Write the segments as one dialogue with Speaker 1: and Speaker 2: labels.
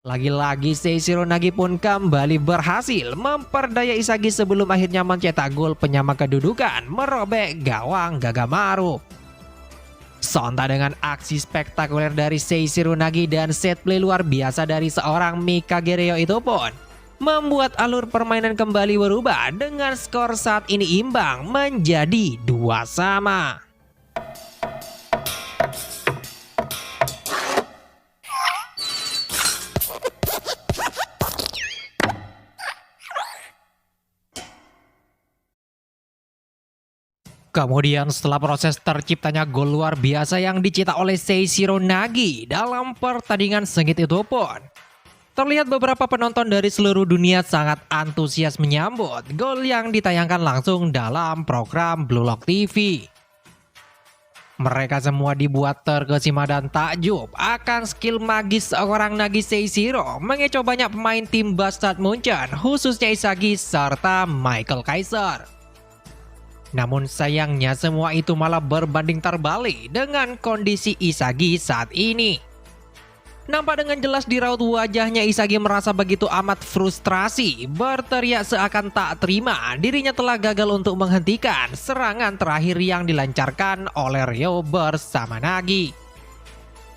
Speaker 1: Lagi-lagi Seishiro Nagi pun kembali berhasil memperdaya Isagi sebelum akhirnya mencetak gol penyama kedudukan merobek gawang Gagamaru. Sontak dengan aksi spektakuler dari Seishiro Nagi dan set play luar biasa dari seorang Mikage Reo itu pun membuat alur permainan kembali berubah dengan skor saat ini imbang menjadi 2-2. Kemudian setelah proses terciptanya gol luar biasa yang dicetak oleh Seishiro Nagi dalam pertandingan sengit itu pun, terlihat beberapa penonton dari seluruh dunia sangat antusias menyambut gol yang ditayangkan langsung dalam program Blue Lock TV. Mereka semua dibuat terkesima dan takjub akan skill magis seorang Nagi Seishiro mengecoh banyak pemain tim Bastard Munchen, khususnya Isagi serta Michael Kaiser. Namun sayangnya semua itu malah berbanding terbalik dengan kondisi Isagi saat ini. Nampak dengan jelas di raut wajahnya Isagi merasa begitu amat frustrasi, berteriak seakan tak terima dirinya telah gagal untuk menghentikan serangan terakhir yang dilancarkan oleh Ryo bersama Nagi.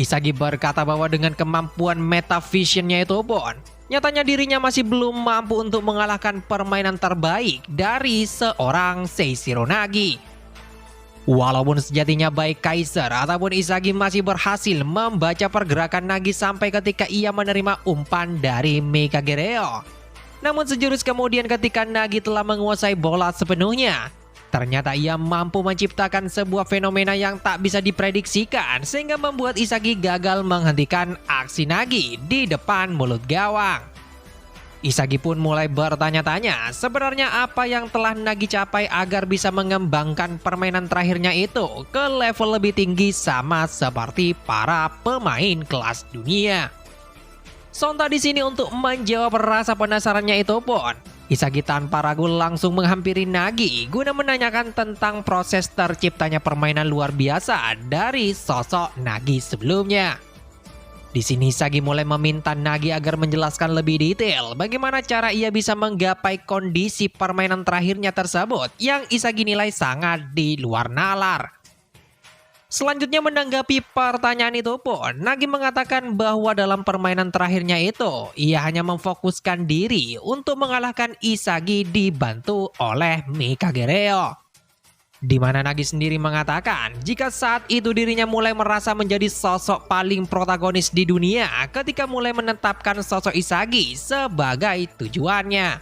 Speaker 1: Isagi berkata bahwa dengan kemampuan metavisionnya itu pun, nyatanya dirinya masih belum mampu untuk mengalahkan permainan terbaik dari seorang Seishiro Nagi. Walaupun sejatinya baik Kaiser ataupun Isagi masih berhasil membaca pergerakan Nagi sampai ketika ia menerima umpan dari Mikage Reo. Namun sejurus kemudian ketika Nagi telah menguasai bola sepenuhnya, ternyata ia mampu menciptakan sebuah fenomena yang tak bisa diprediksikan sehingga membuat Isagi gagal menghentikan aksi Nagi di depan mulut gawang. Isagi pun mulai bertanya-tanya sebenarnya apa yang telah Nagi capai agar bisa mengembangkan permainan terakhirnya itu ke level lebih tinggi sama seperti para pemain kelas dunia. Sontak di sini untuk menjawab rasa penasarannya itu pun, Isagi tanpa ragu langsung menghampiri Nagi guna menanyakan tentang proses terciptanya permainan luar biasa dari sosok Nagi sebelumnya. Di sini Isagi mulai meminta Nagi agar menjelaskan lebih detail bagaimana cara ia bisa menggapai kondisi permainan terakhirnya tersebut yang Isagi nilai sangat di luar nalar. Selanjutnya menanggapi pertanyaan itu pun, Nagi mengatakan bahwa dalam permainan terakhirnya itu, ia hanya memfokuskan diri untuk mengalahkan Isagi dibantu oleh Mikage Reo. Di mana Nagi sendiri mengatakan jika saat itu dirinya mulai merasa menjadi sosok paling protagonis di dunia ketika mulai menetapkan sosok Isagi sebagai tujuannya.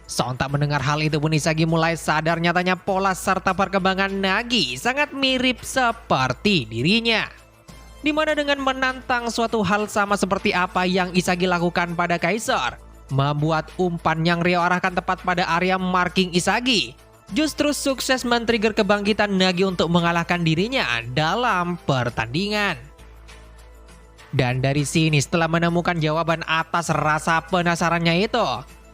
Speaker 1: Sontak mendengar hal itu pun Isagi mulai sadar nyatanya pola serta perkembangan Nagi sangat mirip seperti dirinya. Dimana dengan menantang suatu hal sama seperti apa yang Isagi lakukan pada Kaiser, membuat umpan yang Ryo arahkan tepat pada area marking Isagi, justru sukses men-trigger kebangkitan Nagi untuk mengalahkan dirinya dalam pertandingan. Dan dari sini setelah menemukan jawaban atas rasa penasarannya itu,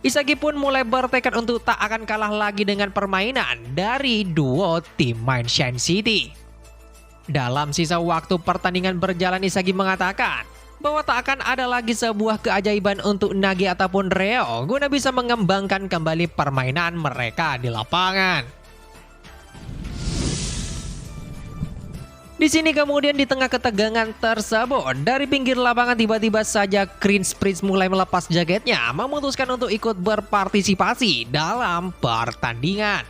Speaker 1: Isagi pun mulai bertekad untuk tak akan kalah lagi dengan permainan dari duo tim main Shine City. Dalam sisa waktu pertandingan berjalan, Isagi mengatakan bahwa tak akan ada lagi sebuah keajaiban untuk Nagi ataupun Ryo guna bisa mengembangkan kembali permainan mereka di lapangan. Di sini kemudian di tengah ketegangan tersebut, dari pinggir lapangan tiba-tiba saja Prince mulai melepas jaketnya, memutuskan untuk ikut berpartisipasi dalam pertandingan.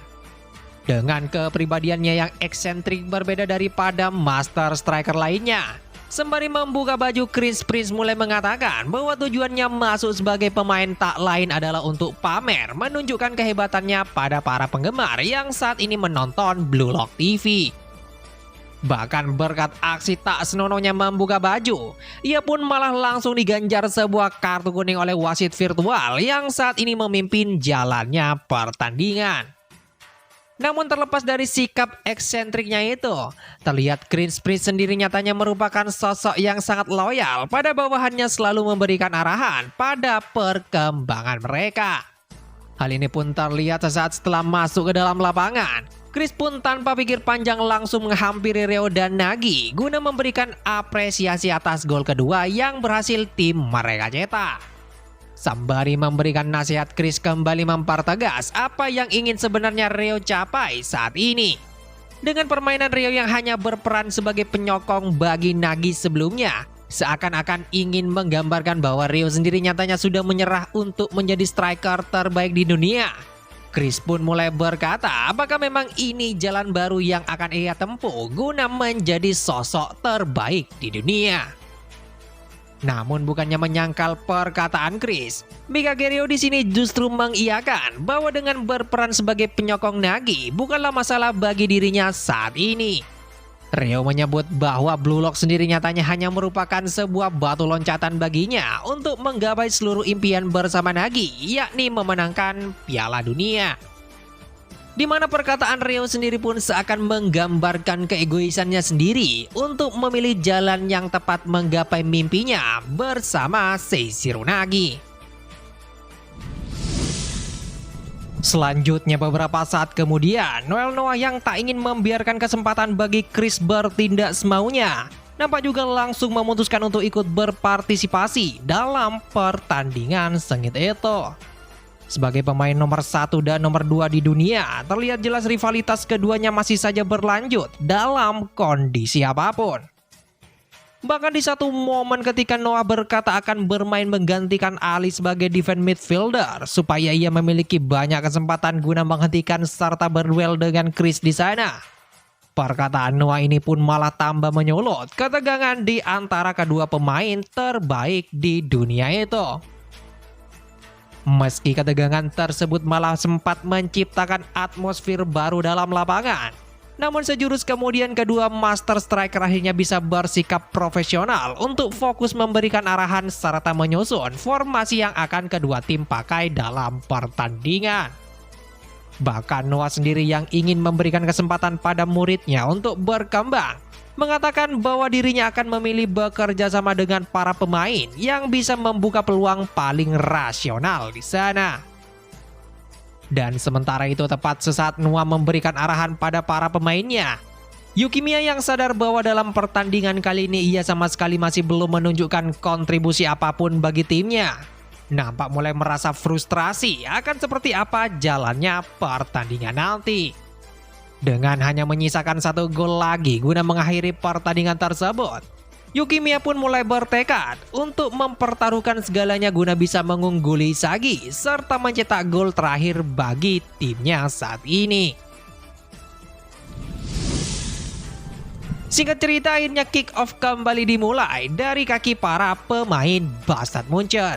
Speaker 1: Dengan kepribadiannya yang eksentrik berbeda daripada Master Striker lainnya, sembari membuka baju, Prince mulai mengatakan bahwa tujuannya masuk sebagai pemain tak lain adalah untuk pamer, menunjukkan kehebatannya pada para penggemar yang saat ini menonton Blue Lock TV. Bahkan berkat aksi tak senonohnya membuka baju, ia pun malah langsung diganjar sebuah kartu kuning oleh wasit virtual yang saat ini memimpin jalannya pertandingan. Namun terlepas dari sikap eksentriknya itu, terlihat Prince sendiri nyatanya merupakan sosok yang sangat loyal pada bawahannya, selalu memberikan arahan pada perkembangan mereka. Hal ini pun terlihat sesaat setelah masuk ke dalam lapangan. Chris pun tanpa pikir panjang langsung menghampiri Ryo dan Nagi guna memberikan apresiasi atas gol kedua yang berhasil tim mereka cetak. Sembari memberikan nasihat, Chris kembali mempertegas apa yang ingin sebenarnya Ryo capai saat ini. Dengan permainan Ryo yang hanya berperan sebagai penyokong bagi Nagi sebelumnya, seakan-akan ingin menggambarkan bahwa Ryo sendiri nyatanya sudah menyerah untuk menjadi striker terbaik di dunia. Chris pun mulai berkata apakah memang ini jalan baru yang akan ia tempuh guna menjadi sosok terbaik di dunia. Namun bukannya menyangkal perkataan Chris, Mika Ryo di sini justru mengiyakan bahwa dengan berperan sebagai penyokong Nagi bukanlah masalah bagi dirinya saat ini. Ryo menyebut bahwa Blue Lock sendiri nyatanya hanya merupakan sebuah batu loncatan baginya untuk menggapai seluruh impian bersama Nagi, yakni memenangkan Piala Dunia. Di mana perkataan Ryo sendiri pun seakan menggambarkan keegoisannya sendiri untuk memilih jalan yang tepat menggapai mimpinya bersama Seishiro Nagi. Selanjutnya beberapa saat kemudian, Noel Noah yang tak ingin membiarkan kesempatan bagi Chris bertindak semaunya, nampak juga langsung memutuskan untuk ikut berpartisipasi dalam pertandingan sengit itu. Sebagai pemain nomor 1 dan nomor 2 di dunia, terlihat jelas rivalitas keduanya masih saja berlanjut dalam kondisi apapun. Bahkan di satu momen ketika Noah berkata akan bermain menggantikan Ali sebagai defense midfielder supaya ia memiliki banyak kesempatan guna menghentikan serta berduel dengan Chris di sana. Perkataan Noah ini pun malah tambah menyulut ketegangan di antara kedua pemain terbaik di dunia itu. Meski ketegangan tersebut malah sempat menciptakan atmosfer baru dalam lapangan, namun sejurus kemudian kedua master striker akhirnya bisa bersikap profesional untuk fokus memberikan arahan serta menyusun formasi yang akan kedua tim pakai dalam pertandingan. Bahkan Noah sendiri yang ingin memberikan kesempatan pada muridnya untuk berkembang, mengatakan bahwa dirinya akan memilih bekerja sama dengan para pemain yang bisa membuka peluang paling rasional di sana. Dan sementara itu tepat sesaat Noah memberikan arahan pada para pemainnya, Yukimiya yang sadar bahwa dalam pertandingan kali ini ia sama sekali masih belum menunjukkan kontribusi apapun bagi timnya, nampak mulai merasa frustrasi akan seperti apa jalannya pertandingan nanti. Dengan hanya menyisakan 1 gol lagi guna mengakhiri pertandingan tersebut, Yukimiya pun mulai bertekad untuk mempertaruhkan segalanya guna bisa mengungguli Isagi serta mencetak gol terakhir bagi timnya saat ini. Singkat cerita, akhirnya kick off kembali dimulai dari kaki para pemain Bastard Munchen.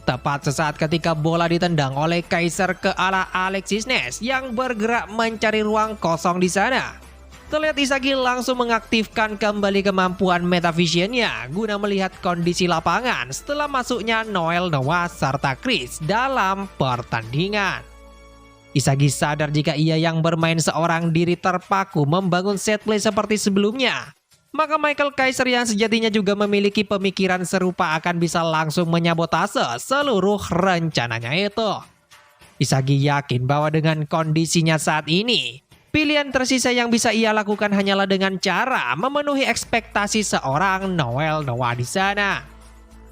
Speaker 1: Tepat sesaat ketika bola ditendang oleh Kaiser ke arah Alexis Ness yang bergerak mencari ruang kosong di sana. Terlihat Isagi langsung mengaktifkan kembali kemampuan metavisionnya guna melihat kondisi lapangan setelah masuknya Noel Noah serta Chris dalam pertandingan. Isagi sadar jika ia yang bermain seorang diri terpaku membangun set play seperti sebelumnya. Maka Michael Kaiser yang sejatinya juga memiliki pemikiran serupa akan bisa langsung menyabotase seluruh rencananya itu. Isagi yakin bahwa dengan kondisinya saat ini, pilihan tersisa yang bisa ia lakukan hanyalah dengan cara memenuhi ekspektasi seorang Noel Noah di sana.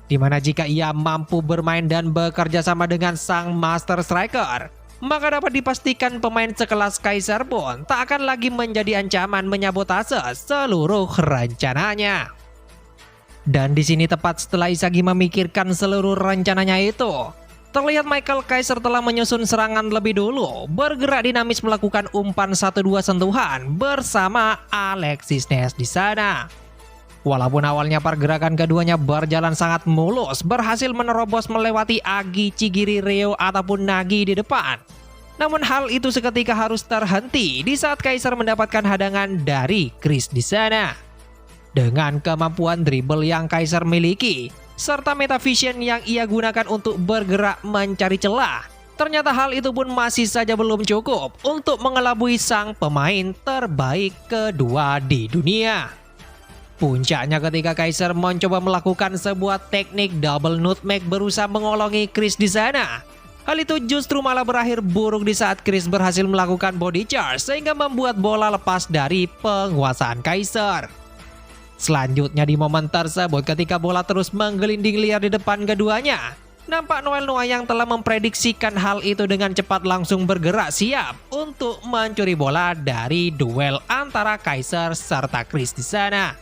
Speaker 1: Dimana jika ia mampu bermain dan bekerja sama dengan sang master striker, maka dapat dipastikan pemain sekelas Kaiser pun tak akan lagi menjadi ancaman menyabotase seluruh rencananya. Dan di sini tepat setelah Isagi memikirkan seluruh rencananya itu, terlihat Michael Kaiser telah menyusun serangan lebih dulu, bergerak dinamis melakukan umpan 1-2 sentuhan bersama Alexis Ness di sana. Walaupun awalnya pergerakan keduanya berjalan sangat mulus, berhasil menerobos melewati Agi, Chigiri, Ryo ataupun Nagi di depan. Namun hal itu seketika harus terhenti di saat Kaiser mendapatkan hadangan dari Chris di sana. Dengan kemampuan dribble yang Kaiser miliki, serta metavision yang ia gunakan untuk bergerak mencari celah, ternyata hal itu pun masih saja belum cukup untuk mengelabui sang pemain terbaik kedua di dunia. Puncaknya ketika Kaiser mencoba melakukan sebuah teknik double nutmeg berusaha mengolongi Chris di sana. Hal itu justru malah berakhir buruk di saat Chris berhasil melakukan body charge sehingga membuat bola lepas dari penguasaan Kaiser. Selanjutnya di momen tersebut ketika bola terus menggelinding liar di depan keduanya, nampak Noel Noah yang telah memprediksikan hal itu dengan cepat langsung bergerak siap untuk mencuri bola dari duel antara Kaiser serta Chris di sana.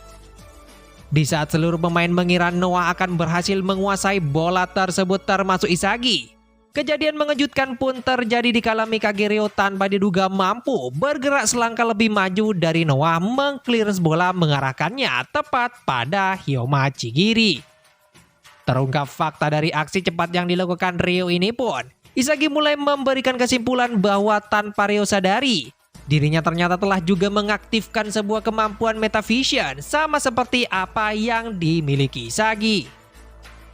Speaker 1: Di saat seluruh pemain mengira Noah akan berhasil menguasai bola tersebut termasuk Isagi, kejadian mengejutkan pun terjadi di kala Mikage Ryo tanpa diduga mampu bergerak selangkah lebih maju dari Noah mengclearance bola mengarahkannya tepat pada Hyoma Chigiri. Terungkap fakta dari aksi cepat yang dilakukan Ryo ini pun, Isagi mulai memberikan kesimpulan bahwa tanpa Ryo sadari, dirinya ternyata telah juga mengaktifkan sebuah kemampuan metavision sama seperti apa yang dimiliki Isagi.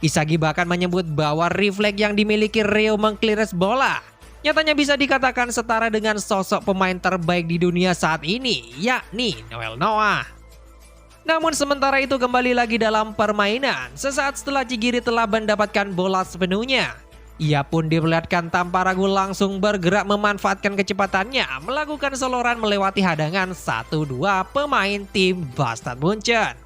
Speaker 1: Isagi bahkan menyebut bahwa refleks yang dimiliki Ryo mengclearance bola nyatanya bisa dikatakan setara dengan sosok pemain terbaik di dunia saat ini, yakni Noel Noah. Namun sementara itu kembali lagi dalam permainan, sesaat setelah Chigiri telah mendapatkan bola sepenuhnya, ia pun diperlihatkan tanpa ragu langsung bergerak memanfaatkan kecepatannya melakukan soloran melewati hadangan 1-2 pemain tim Bastard Munchen.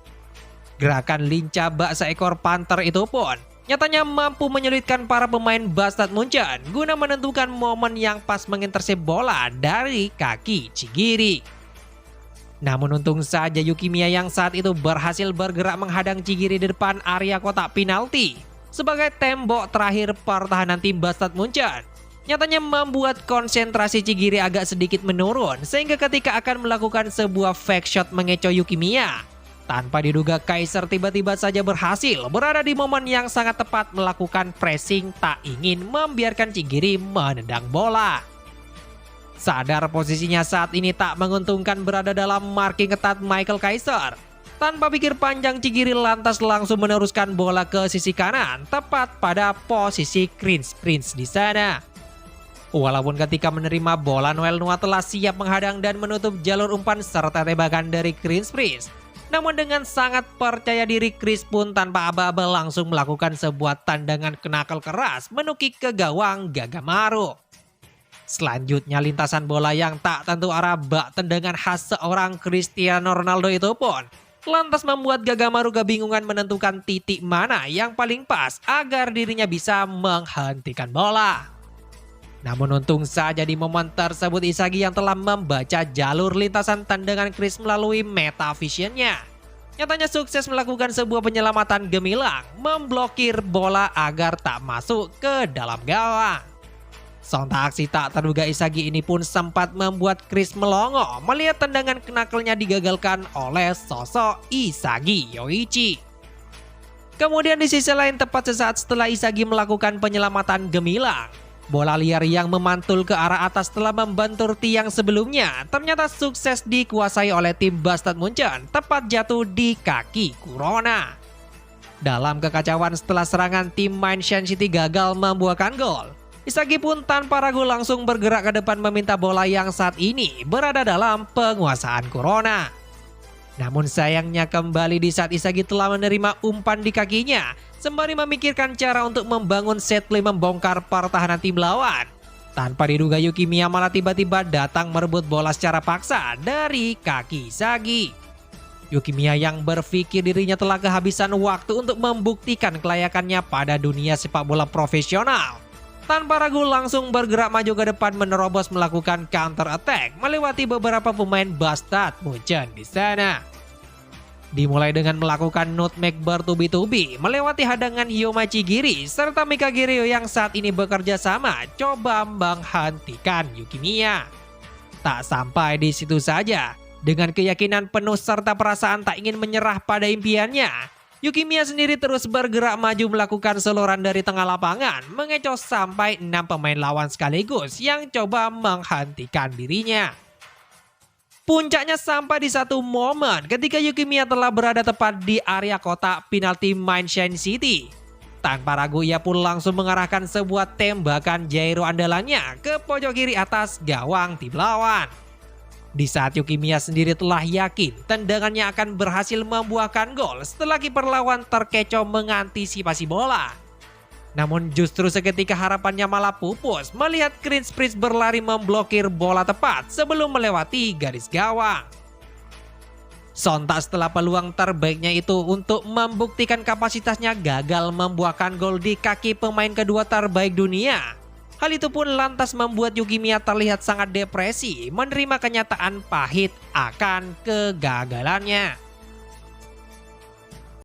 Speaker 1: Gerakan lincah bak seekor panter itu pun nyatanya mampu menyulitkan para pemain Bastard Munchen guna menentukan momen yang pas mengintersep bola dari kaki Chigiri. Namun untung saja Yukimiya yang saat itu berhasil bergerak menghadang Chigiri di depan area kotak penalti sebagai tembok terakhir pertahanan tim Bastard Munchen. Nyatanya membuat konsentrasi Chigiri agak sedikit menurun sehingga ketika akan melakukan sebuah fake shot mengecoh Yukimiya, tanpa diduga Kaiser tiba-tiba saja berhasil berada di momen yang sangat tepat melakukan pressing tak ingin membiarkan Chigiri menendang bola. Sadar posisinya saat ini tak menguntungkan berada dalam marking ketat Michael Kaiser, tanpa pikir panjang Chigiri lantas langsung meneruskan bola ke sisi kanan tepat pada posisi Prince di sana. Walaupun ketika menerima bola Noel Noah telah siap menghadang dan menutup jalur umpan serta tembakan dari Prince, namun dengan sangat percaya diri Chris pun tanpa aba-aba langsung melakukan sebuah tendangan knuckle keras menukik ke gawang Gagamaru. Selanjutnya lintasan bola yang tak tentu arah bak tendangan khas seorang Cristiano Ronaldo itu pun lantas membuat Gagamaru kebingungan menentukan titik mana yang paling pas agar dirinya bisa menghentikan bola. Namun untung saja di momen tersebut Isagi yang telah membaca jalur lintasan tendangan Chris melalui metavisionnya nyatanya sukses melakukan sebuah penyelamatan gemilang memblokir bola agar tak masuk ke dalam gawang. Sontak aksi tak terduga Isagi ini pun sempat membuat Chris melongo melihat tendangan knuckle-nya digagalkan oleh sosok Isagi Yoichi. Kemudian di sisi lain tepat sesaat setelah Isagi melakukan penyelamatan gemilang, bola liar yang memantul ke arah atas setelah membentur tiang sebelumnya ternyata sukses dikuasai oleh tim Bastard Munchen tepat jatuh di kaki Kurona. Dalam kekacauan setelah serangan tim Mineshan City gagal membuahkan gol, Isagi pun tanpa ragu langsung bergerak ke depan meminta bola yang saat ini berada dalam penguasaan Kurona. Namun sayangnya kembali di saat Isagi telah menerima umpan di kakinya, sembari memikirkan cara untuk membangun set play membongkar pertahanan tim lawan. Tanpa diduga Yukimiya malah tiba-tiba datang merebut bola secara paksa dari kaki Isagi. Yukimiya yang berpikir dirinya telah kehabisan waktu untuk membuktikan kelayakannya pada dunia sepak bola profesional, tanpa ragu langsung bergerak maju ke depan menerobos melakukan counter attack melewati beberapa pemain Bastard Munchen di sana. Dimulai dengan melakukan nutmeg bertubi-tubi melewati hadangan Hyoma Chigiri serta Mikage Ryo yang saat ini bekerja sama coba menghentikan Yukimiya. Tak sampai di situ saja, dengan keyakinan penuh serta perasaan tak ingin menyerah pada impiannya, Yukimiya sendiri terus bergerak maju melakukan seloran dari tengah lapangan, mengecoh sampai 6 pemain lawan sekaligus yang coba menghentikan dirinya. Puncaknya sampai di satu momen ketika Yukimiya telah berada tepat di area kotak penalti Mineshan City. Tanpa ragu ia pun langsung mengarahkan sebuah tembakan gyro andalannya ke pojok kiri atas gawang tim lawan. Di saat Yukimiya sendiri telah yakin tendangannya akan berhasil membuahkan gol setelah kiper lawan terkecoh mengantisipasi bola, Namun justru seketika harapannya malah pupus melihat Chris Prince berlari memblokir bola tepat sebelum melewati garis gawang. Sontak setelah peluang terbaiknya itu untuk membuktikan kapasitasnya gagal membuahkan gol di kaki pemain kedua terbaik dunia. Hal itu pun lantas membuat Yuki Miya terlihat sangat depresi menerima kenyataan pahit akan kegagalannya.